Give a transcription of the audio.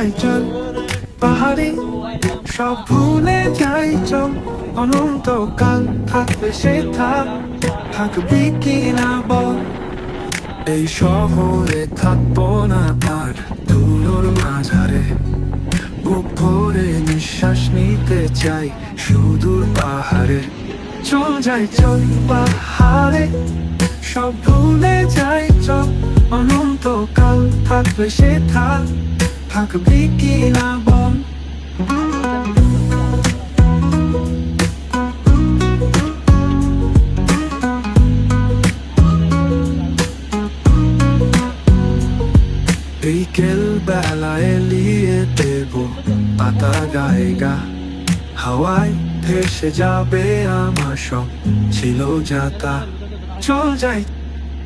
যাই চল পাহাড়ে, সব ভুলে যাই চল। অনন্তকাল থাকবে সে থাক, থাকবি কি না বল। এই শহরে থাকবো না আর ধুলোর মাঝারে, বুক ভরে নিঃশ্বাস নিতে চাই সুদূর পাহাড়ে। চল যাই চল পাহাড়ে, সব ভুলে যাই চল। অনন্তকাল থাকবে সে থাক, থাকবি কি না বল। বিকেল বেলায় এলিয়ে দেব পাতা গায়ে গা, হাওয়ায় ভেসে যাবে আমার সব ছিল যাতা। চল যাই